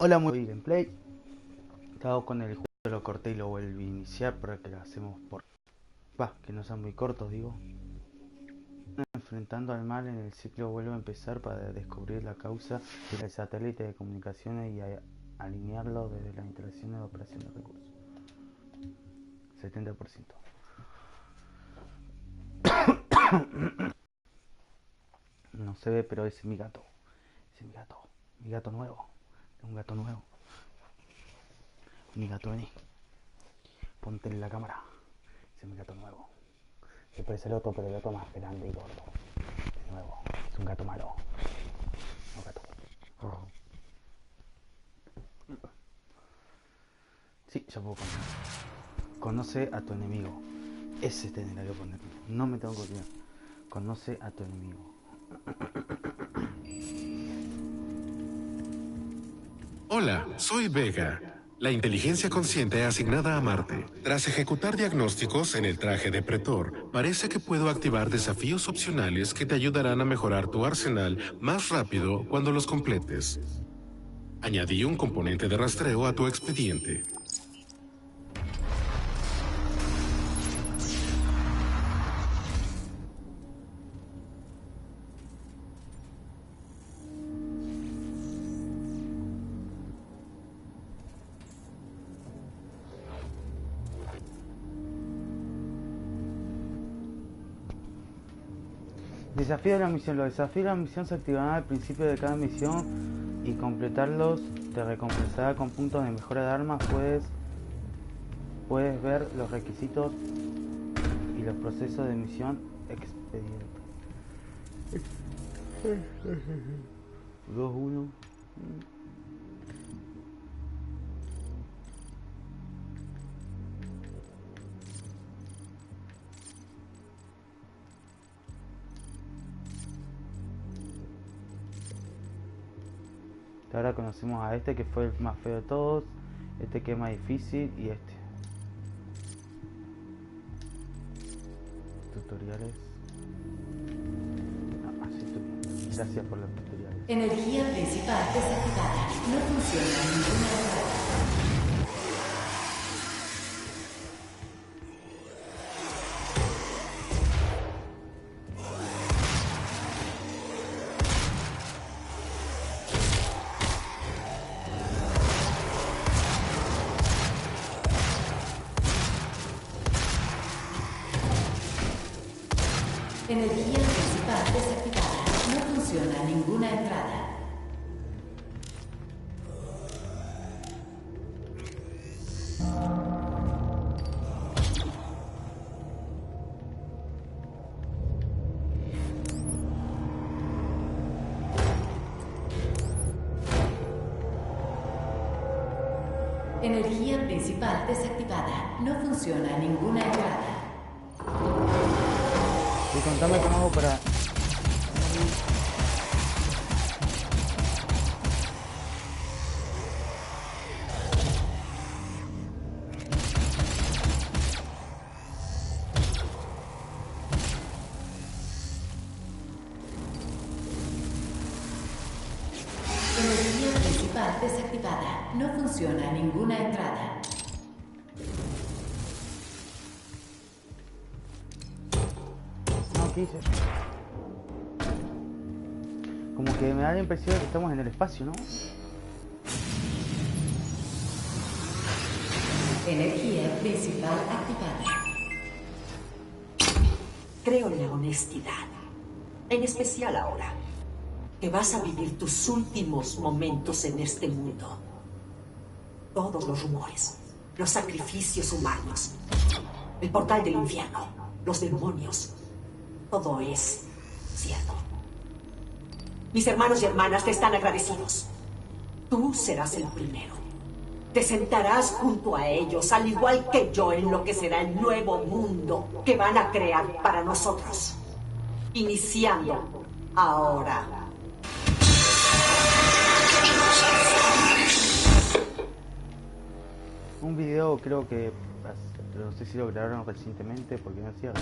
Hola, muy gameplay. Estaba con el juego, lo corté y lo volví a iniciar para que lo hacemos por... que no sean muy cortos, digo. Enfrentando al mal en el ciclo vuelvo a empezar para descubrir la causa del satélite de comunicaciones y alinearlo desde las instalaciones de operación de recursos. 70%. No se ve, pero ese es mi gato. Ese es mi gato. Mi gato nuevo. Es un gato nuevo. Mi gato, vení. Ponte en la cámara. Ese es mi gato nuevo. Se parece al otro, pero el otro más grande y gordo. De nuevo. Es un gato malo. Un gato. Oh. Sí, ya puedo poner. Conoce a tu enemigo. Ese tendrá que poner. No me tengo que olvidar. Conoce a tu enemigo. Hola, soy Vega, la inteligencia consciente asignada a Marte. Tras ejecutar diagnósticos en el traje de Pretor, parece que puedo activar desafíos opcionales que te ayudarán a mejorar tu arsenal más rápido cuando los completes. Añadí un componente de rastreo a tu expediente. Desafío de la misión. Los desafíos de la misión se activarán al principio de cada misión y completarlos te recompensará con puntos de mejora de armas. Puedes ver los requisitos y los procesos de misión expediente. 2-1. Ahora conocemos a este que fue el más feo de todos, este que es más difícil y este. Tutoriales. No, así estoy. Gracias por los tutoriales. Energía principal desactivada. No funciona ninguna entrada. Energía principal desactivada. No funciona ninguna entrada. Energía principal desactivada. No funciona ninguna entrada. Y contame cómo hago para... Energía principal desactivada. No funciona ninguna entrada. No quise. Como que me da la impresión de que estamos en el espacio, ¿no? Energía principal activada. Creo en la honestidad, en especial ahora, que vas a vivir tus últimos momentos en este mundo. Todos los rumores, los sacrificios humanos, el portal del infierno, los demonios, todo es cierto. Mis hermanos y hermanas te están agradecidos. Tú serás el primero. Te sentarás junto a ellos, al igual que yo, en lo que será el nuevo mundo que van a crear para nosotros. Iniciando ahora. Un video creo que... no sé si lo grabaron recientemente porque no es cierto.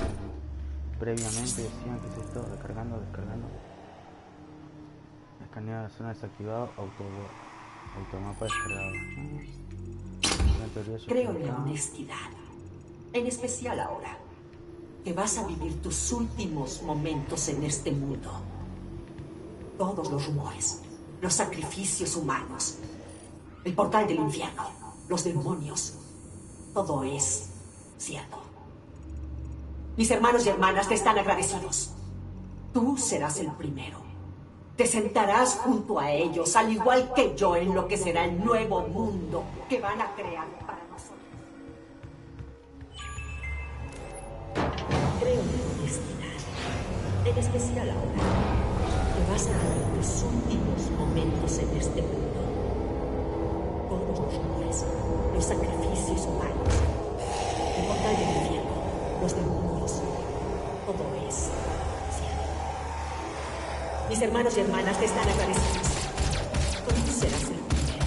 Previamente decían que es esto, descargando. Escanea la zona desactivado, Automapa descargado. La teoría Creo en la sustentada. honestidad. En especial ahora, que vas a vivir tus últimos momentos en este mundo. Todos los rumores, los sacrificios humanos, el portal del infierno, los demonios, todo es cierto. Mis hermanos y hermanas te están agradecidos. Tú serás el primero. Te sentarás junto a ellos, al igual que yo, en lo que será el nuevo mundo que van a crear para nosotros. Creo en la honestidad, en especial ahora, que vas a vivir tus últimos momentos en este mundo. Todos los rumores, los sacrificios humanos, el portal del infierno, los demonios, todo es cierto. Mis hermanos y hermanas te están agradecidos. Tú serás el primero.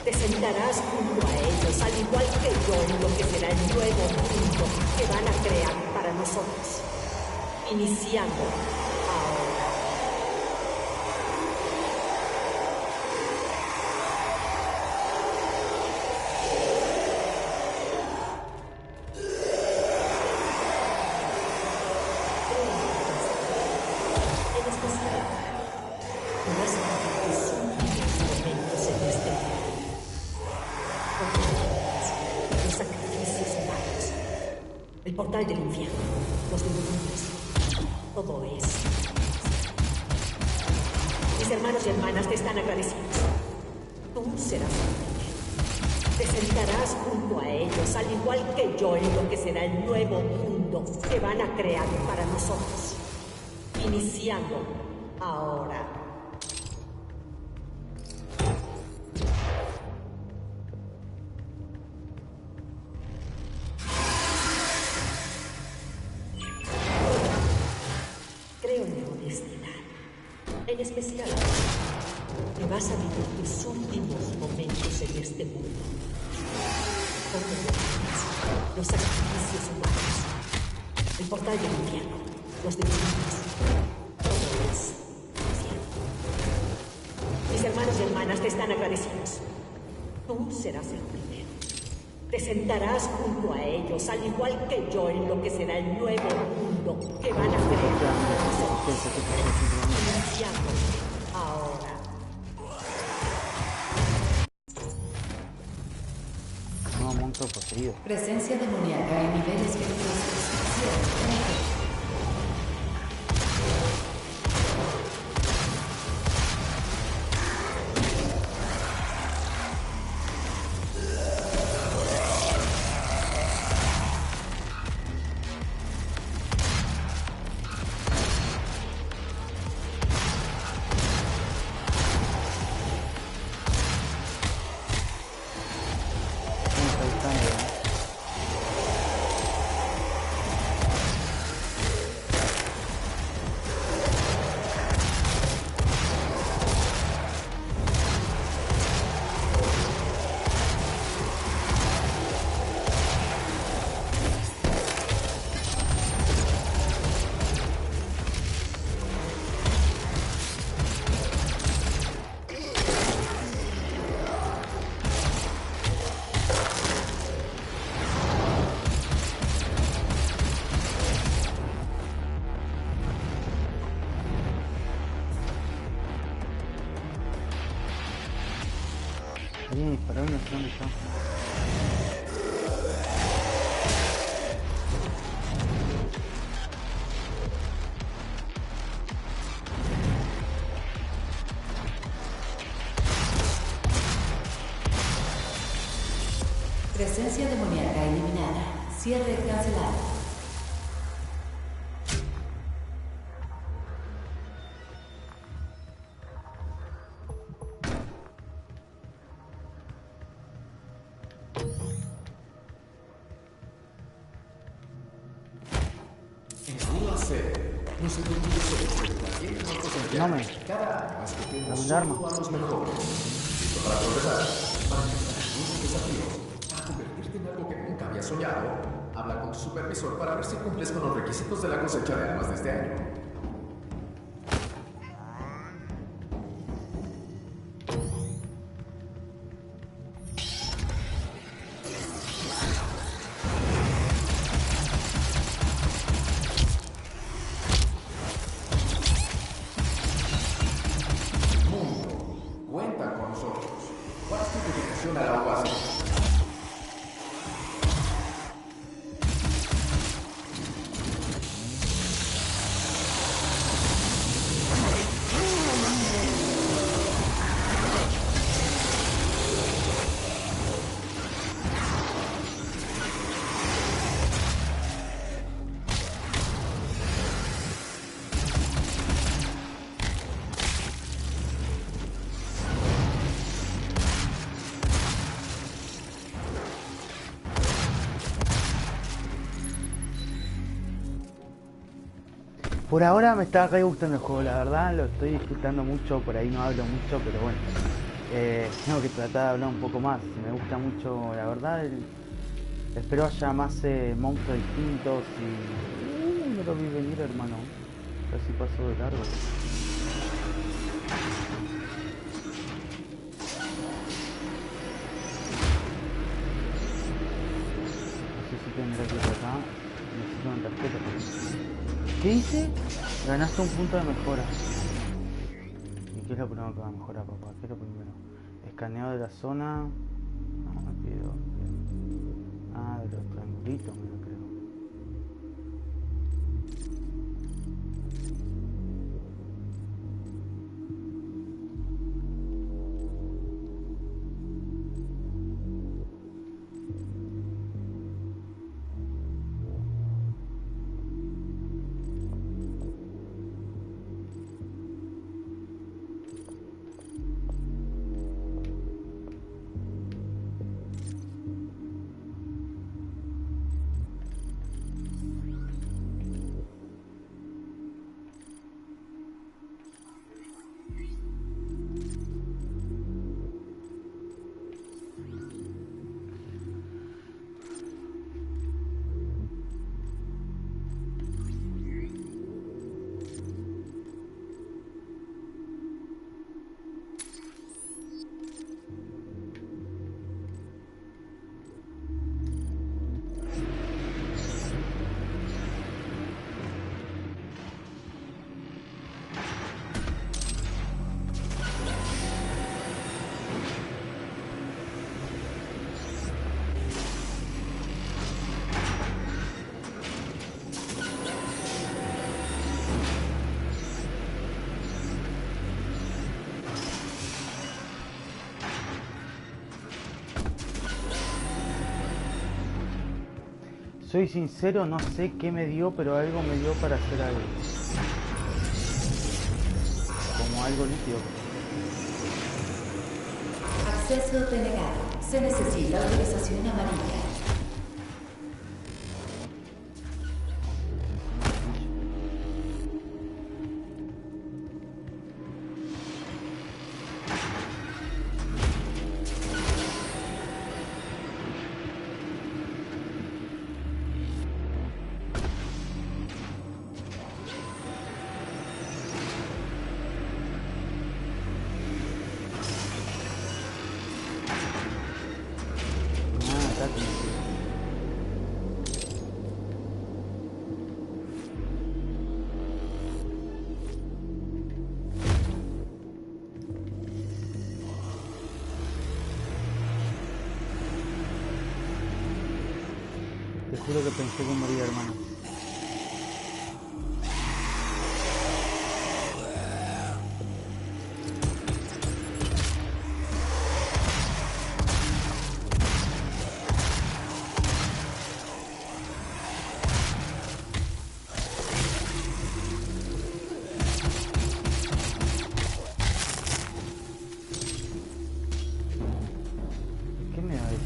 Te sentarás junto a ellos, al igual que yo, en lo que será el nuevo mundo que van a crear para nosotros. Iniciando ahora. En especial ahora, que vas a vivir tus últimos momentos en este mundo. Los sacrificios humanos, el portal del infierno, los demonios, todo es. Mis hermanos y hermanas te están agradecidos. Tú serás el primero. Te sentarás junto a ellos, al igual que yo, en lo que será el nuevo mundo que van a crear para nosotros. Iniciando ahora. Creo en la honestidad, en especial ahora, que vas a vivir tus últimos momentos en este mundo. Todos los días, los sacrificios humanos, el portal del infierno, los demonios, todo es cierto. Mis hermanos y hermanas te están agradecidos. Tú serás el primero. Te sentarás junto a ellos, al igual que yo, en lo que será el nuevo mundo que van a crear para nosotros. Iniciando ahora. No, monstruo poseído. Presencia demoníaca en niveles peligrosos. Cierre. ¿Cómo está buscando, Alguien disparó y no sé dónde está. Presencia demoníaca eliminada. Cierre cancelado. No me. Dame un arma. Convertirte en algo que nunca había soñado. Habla con tu supervisor para ver si cumples con los requisitos de la cosecha de armas de este año. Basta de que funciona algo así. Por ahora me está re gustando el juego, la verdad, lo estoy disfrutando mucho, por ahí no hablo mucho, pero bueno, tengo que tratar de hablar un poco más, me gusta mucho, la verdad, espero haya más monstruos distintos y... no lo vi venir, hermano, casi pasó de largo. No sé si tendré que ir acá, necesito una tarjeta. ¿Qué dice? Ganaste un punto de mejora. ¿Y qué es lo primero que va a mejorar, papá? ¿Qué es lo primero? Escaneo de la zona. No, me pido. Ah, de los triangulitos, me lo creo. Soy sincero, no sé qué me dio, pero algo me dio para hacer algo. Como algo líquido. Acceso denegado. Se necesita autorización amarilla. Te juro que pensé que moría, hermano. ¿Qué me va a decir?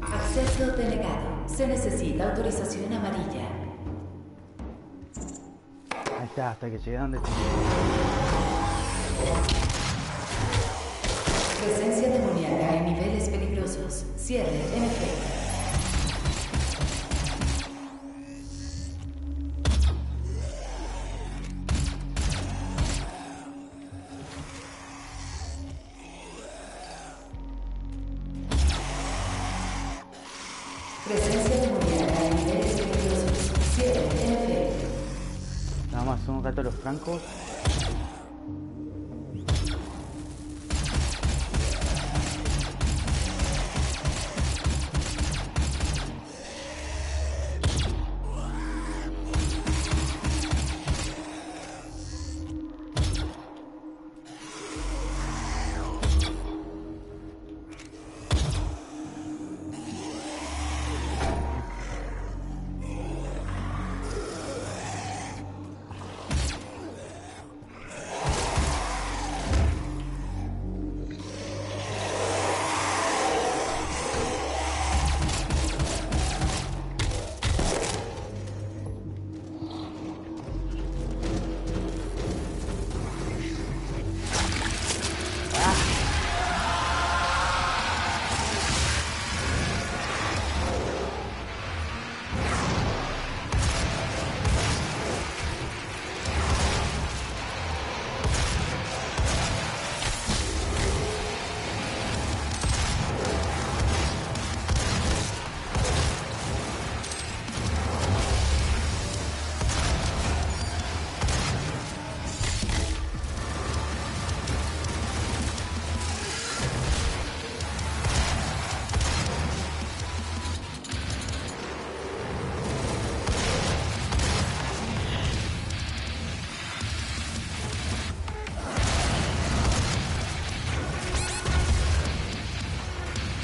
Acceso denegado. Se necesita autorización amarilla. Ahí está, hasta que llegué a donde tenía. Presencia demoníaca en niveles peligrosos. Cierre en efecto. Presencia demoníaca en niveles peligrosos. Cierre en efecto. Nada más un rato los francos.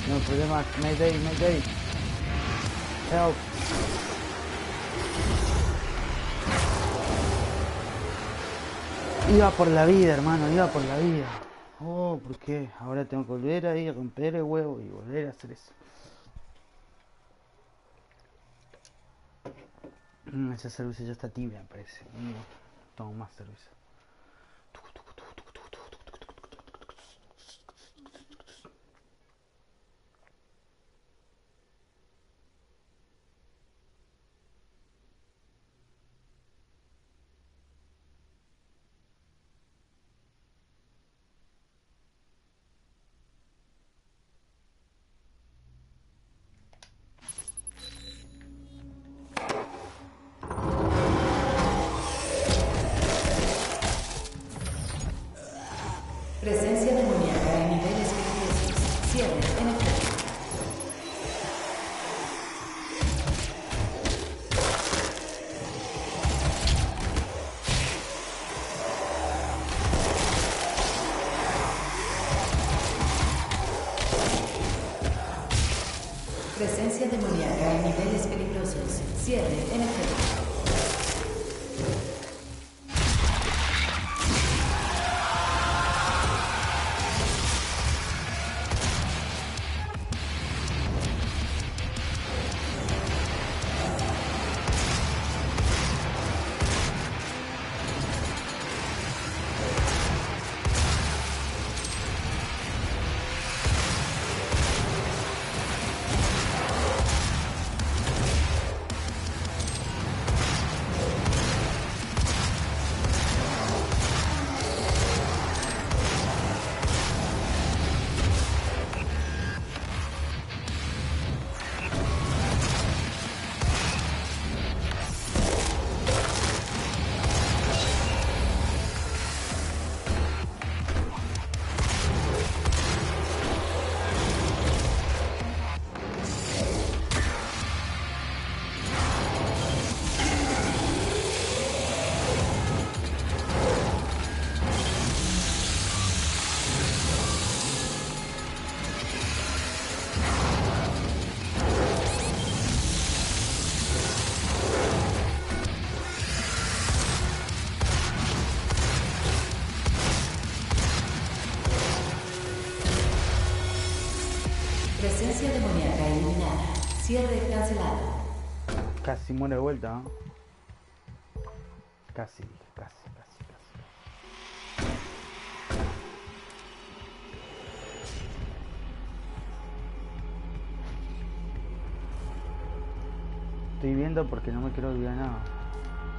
No problema, Mayday, Mayday. Help. Iba por la vida, hermano, iba por la vida. Oh, ¿por qué? Ahora tengo que volver ahí a romper el huevo y volver a hacer eso. Esa cerveza ya está tibia, me parece. Tomo más cerveza. Presencia demoníaca en niveles peligrosos. Cierre en efecto. Presencia demoníaca en niveles peligrosos. Cierre en efecto. Presencia demoníaca eliminada. Cierre cancelado. Casi muere de vuelta, ¿no? Casi. Estoy viendo porque no me quiero olvidar nada.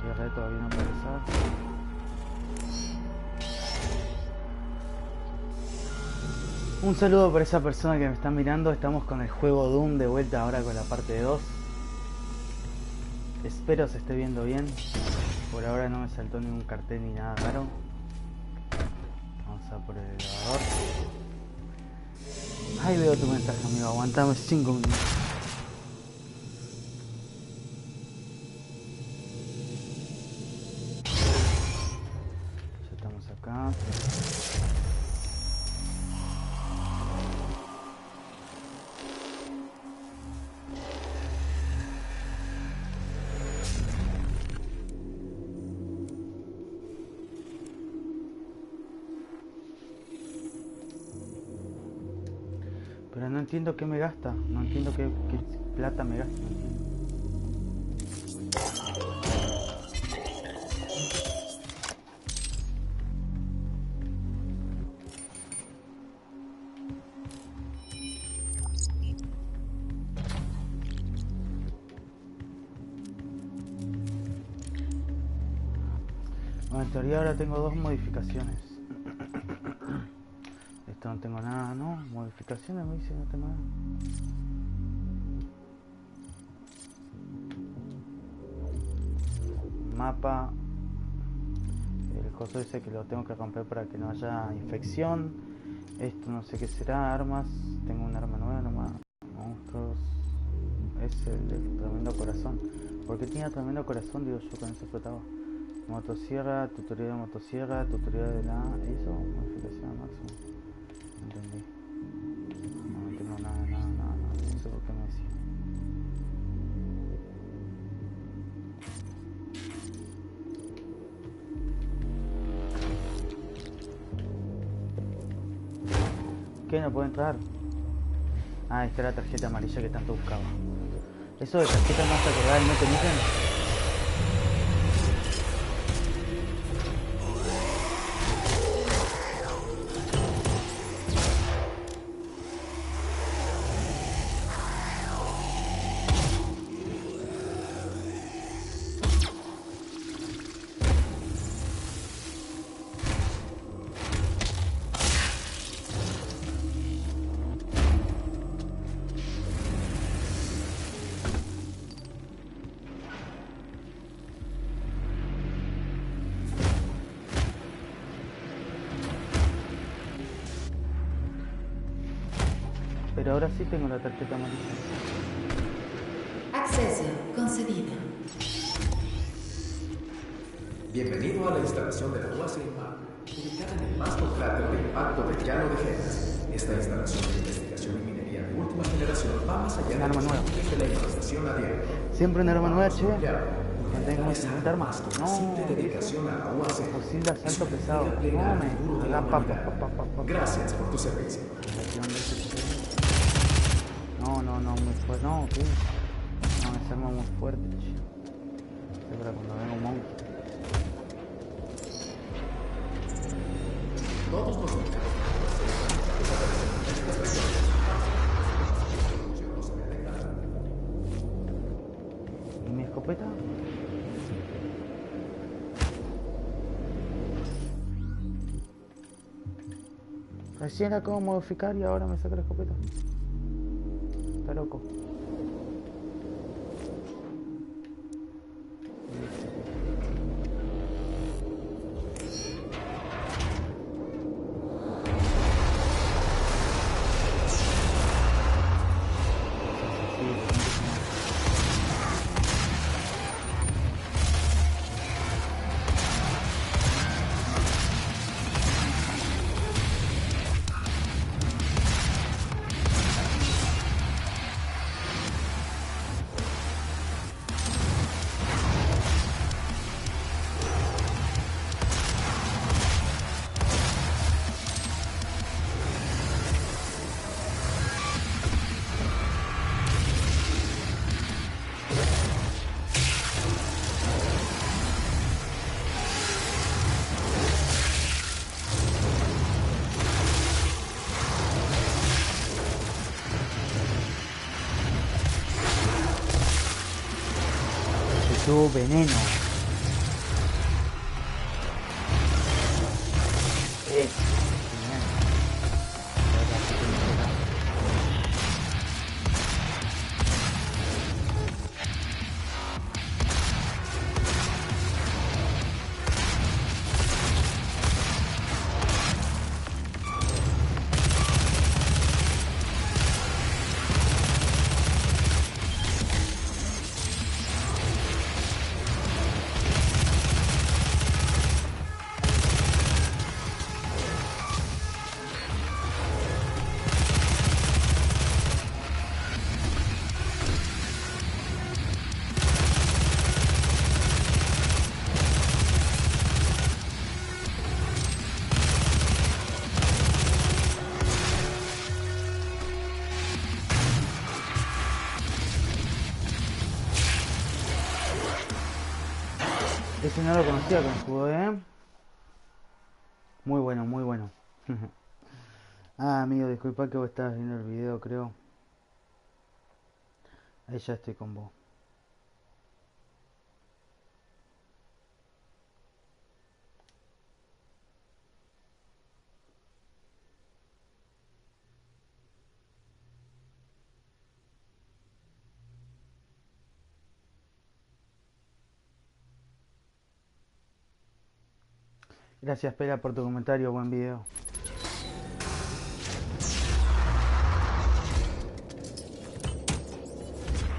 El reto todavía no puede empezar. Un saludo para esa persona que me está mirando. Estamos con el juego Doom de vuelta ahora con la parte 2. Espero se esté viendo bien. Por ahora no me saltó ningún cartel ni nada raro. Vamos a por el elevador. Ahí veo tu mensaje, amigo. Aguantame 5 minutos. Ya estamos acá. Pero no entiendo qué me gasta, no entiendo qué plata me gasta, no entiendo. Bueno, en teoría ahora tengo 2 modificaciones. Esto no tengo nada, ¿no? Modificaciones me dice, no tengo nada. Mapa. El coso ese que lo tengo que romper para que no haya infección. Esto no sé qué será. Armas. Tengo un arma nueva nomás. Monstruos. Es el del tremendo corazón. ¿Por qué tenía tremendo corazón? Digo yo, con eso explotaba. Motosierra, tutorial de motosierra, tutorial de la... Eso, modificación al máximo. Entendí. No tengo nada, no sé por qué me decía. ¿Qué? ¿No puedo entrar? Ah, esta era la tarjeta amarilla que tanto buscaba. Eso de tarjeta más acordada no te dicen. Pero ahora sí tengo la tarjeta amarilla. Acceso concedido. Bienvenido a la instalación de la UAC en Marte, ubicada en el vasto cráter de impacto de Llano de Genas. Esta instalación de investigación y minería de última generación va más allá de los límites de la infestación a diario. Siempre una arma nueva, che. No Tengo que inventar más. No, simple dedicación a la UAC. fusil de asalto pesado. No, me da pa. Gracias por tu servicio. No, muy fuerte. No, ¿qué? No, esa arma muy fuerte, che. Esto para cuando venga un monstruo. Todos los mercados desaparecen en estas regiones. La producción no se ve degradada. ¿Y mi escopeta? Recién la acabo de modificar y ahora me saca la escopeta. Está loco. Su veneno. Ese no lo conocía con juego, Muy bueno, muy bueno. Ah, amigo, disculpa que vos estabas viendo el video, creo. Ahí ya estoy con vos. Gracias, Pela, por tu comentario, buen video.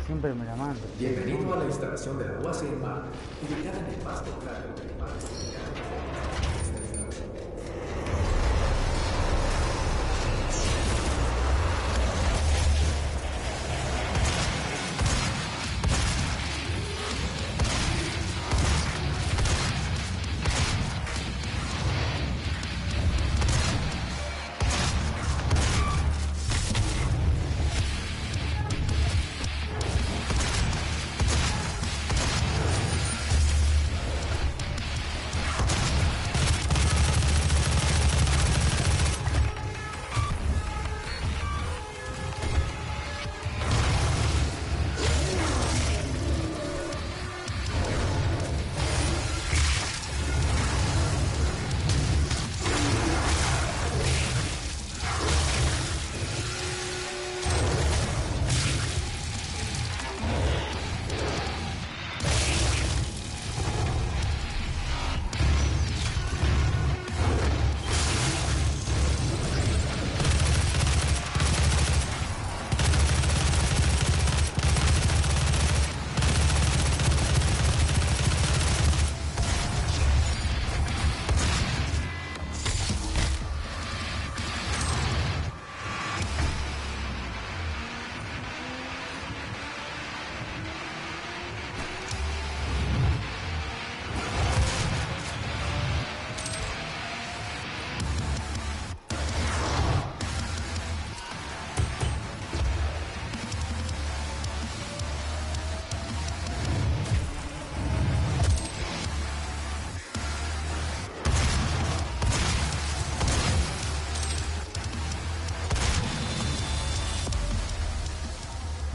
Siempre me la mando. Bienvenido a la instalación de la UAC en Marte, ubicada en el vasto cráter del impacto.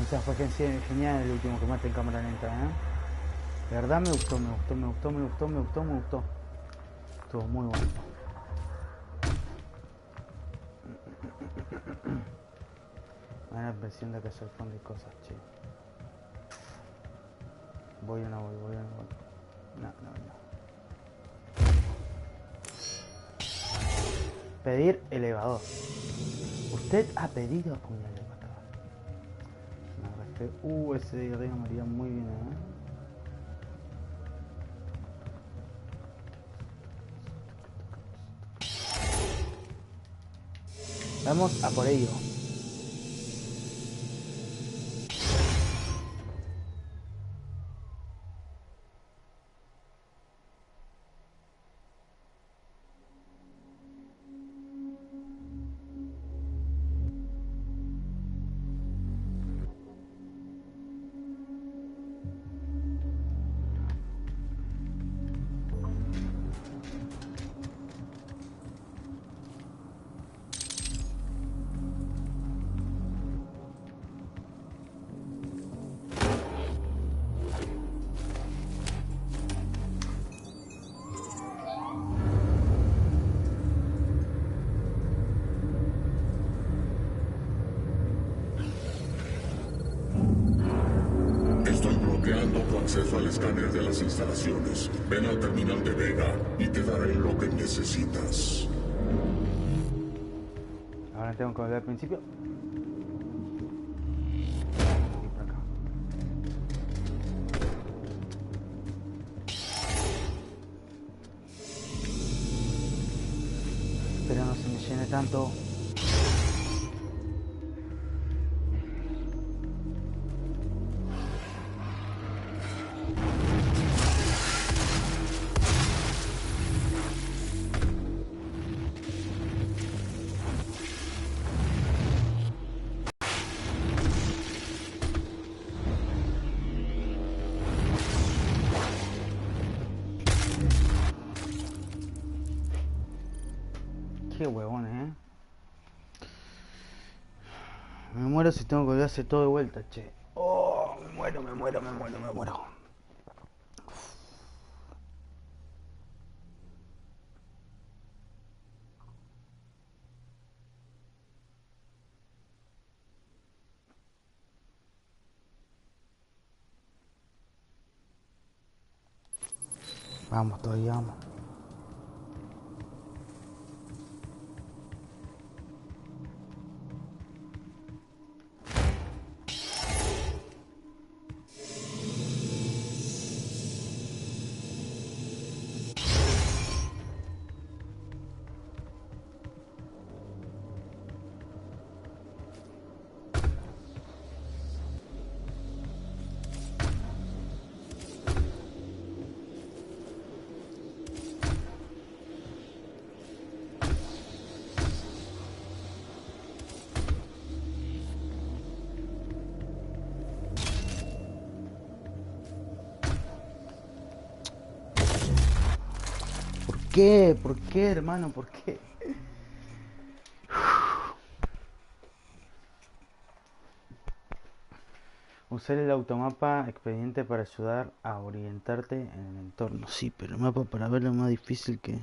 O sea, fue genial el último combate en cámara lenta, De verdad me gustó. Estuvo muy bueno. Me da la impresión de que soy fan de cosas, che. Voy o no voy. No. Pedir elevador. Usted ha pedido un elevador. Ese de arriba me haría muy bien, Vamos a por ello. Acceso al escáner de las instalaciones. Ven al terminal de Vega y te daré lo que necesitas. Ahora tengo que volver al principio. Y por acá. Pero no se me llene tanto. Qué huevones, Me muero si tengo que hacer todo de vuelta, che. Oh, me muero. Vamos, todavía vamos. ¿Por qué? ¿Por qué, hermano? ¿Por qué? Usar el automapa expediente para ayudar a orientarte en el entorno. Sí, pero el mapa para verlo es más difícil que...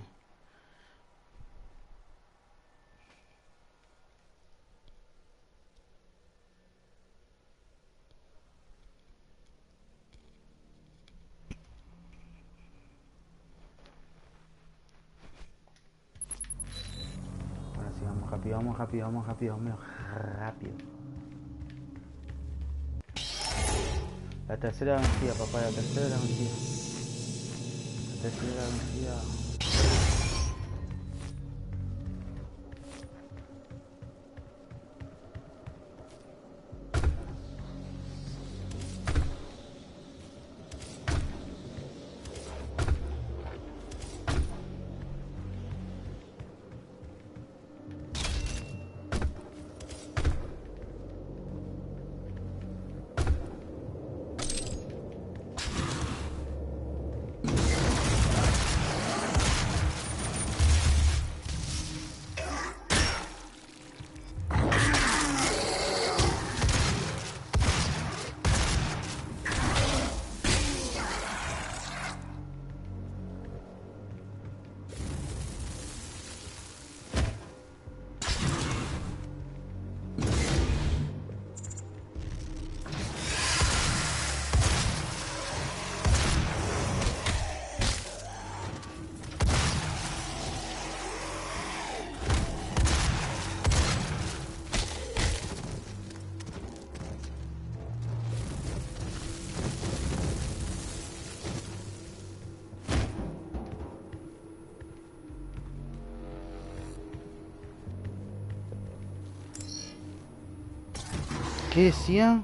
Ahora sí, vamos rápido. La tercera vencida, papá, la tercera vencida. ¿Qué decía?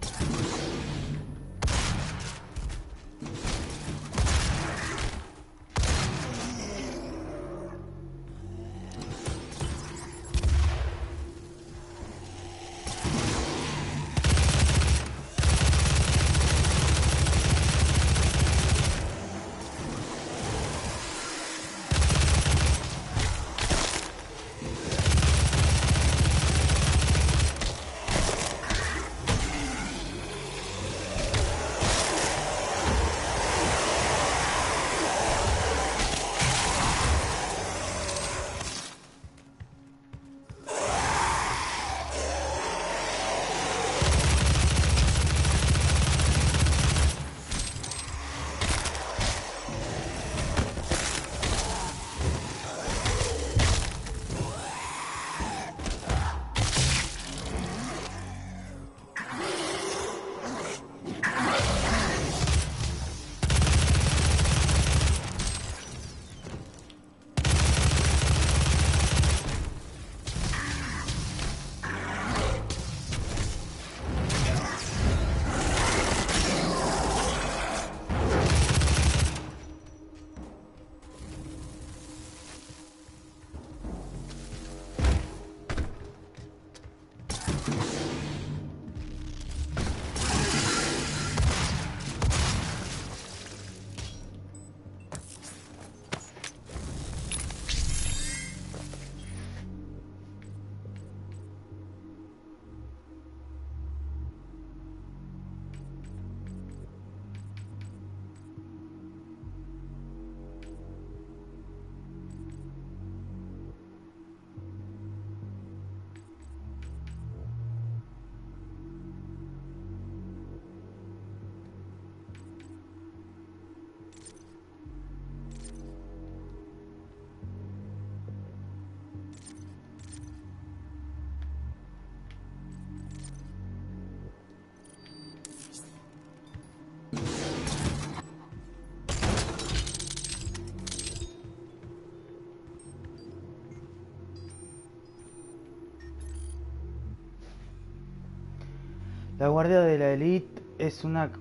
La Guardia de la Elite es una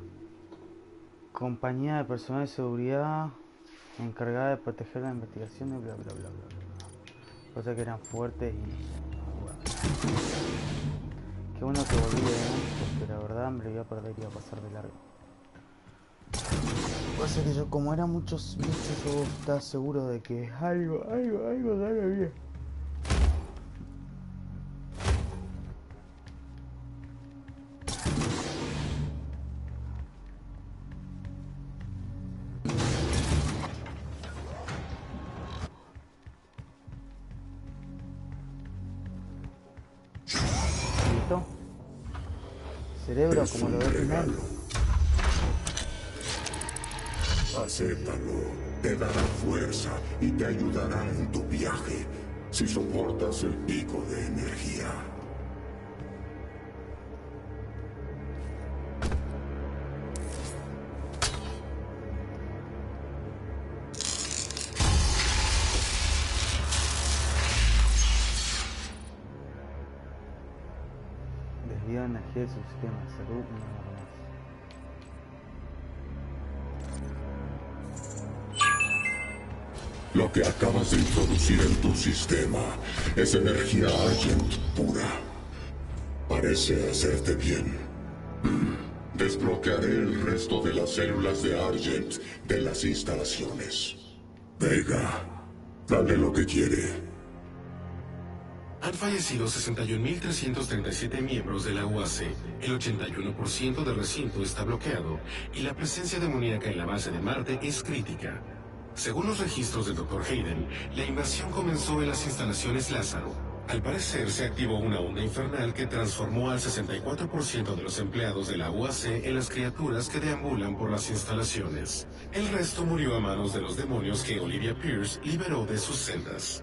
compañía de personal de seguridad encargada de proteger la investigación y bla bla bla bla bla. Cosa que eran fuertes y... bueno. Qué bueno que volví porque la verdad me lo iba a perder y iba a pasar de largo. Pasa que yo como era muchos bichos yo estaba seguro de que algo sale bien. ¿Listo? Cerebro como lo ves final. Acéptalo, te dará fuerza y te ayudará en tu viaje si soportas el pico de energía. Desvío de energía de su sistema de salud y nada más. Lo que acabas de introducir en tu sistema es energía Argent pura. Parece hacerte bien. Desbloquearé el resto de las células de Argent de las instalaciones. Vega, dale lo que quiere. Han fallecido 61.337 miembros de la UAC, el 81% del recinto está bloqueado y la presencia demoníaca en la base de Marte es crítica. Según los registros del Dr. Hayden, la invasión comenzó en las instalaciones Lázaro. Al parecer se activó una onda infernal que transformó al 64% de los empleados de la UAC en las criaturas que deambulan por las instalaciones. El resto murió a manos de los demonios que Olivia Pierce liberó de sus celdas.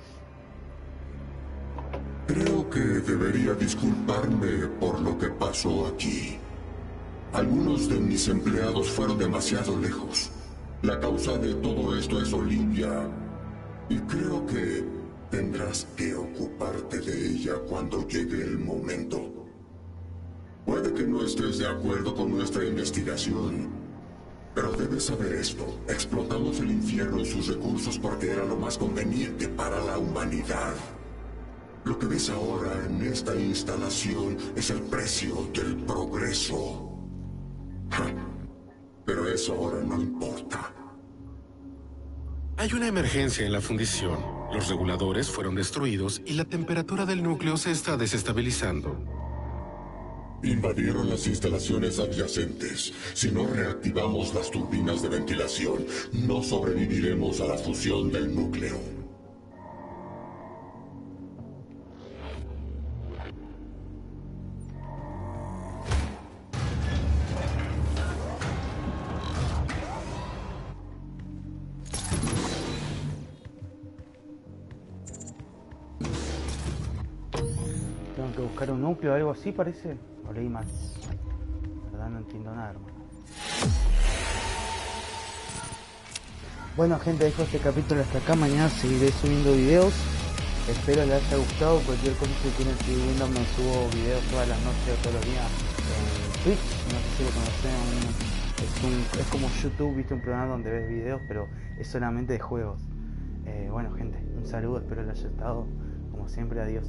Creo que debería disculparme por lo que pasó aquí. Algunos de mis empleados fueron demasiado lejos. La causa de todo esto es Olivia, y creo que tendrás que ocuparte de ella cuando llegue el momento. Puede que no estés de acuerdo con nuestra investigación, pero debes saber esto. Explotamos el infierno y sus recursos porque era lo más conveniente para la humanidad. Lo que ves ahora en esta instalación es el precio del progreso. Pero eso ahora no importa. Hay una emergencia en la fundición. Los reguladores fueron destruidos y la temperatura del núcleo se está desestabilizando. Invadieron las instalaciones adyacentes. Si no reactivamos las turbinas de ventilación, no sobreviviremos a la fusión del núcleo. Tengo que buscar un núcleo o algo así, parece. O leí mal. La verdad no entiendo nada, hermano. Bueno, gente, dejo este capítulo hasta acá. Mañana seguiré subiendo videos. Espero les haya gustado. Cualquier cosa que quieran seguir viendo, me subo videos todas las noches o todos los días en Twitch. No sé si lo conocen. Es como YouTube, viste, un programa donde ves videos, pero es solamente de juegos. Bueno, gente, un saludo. Espero les haya gustado. Como siempre, adiós.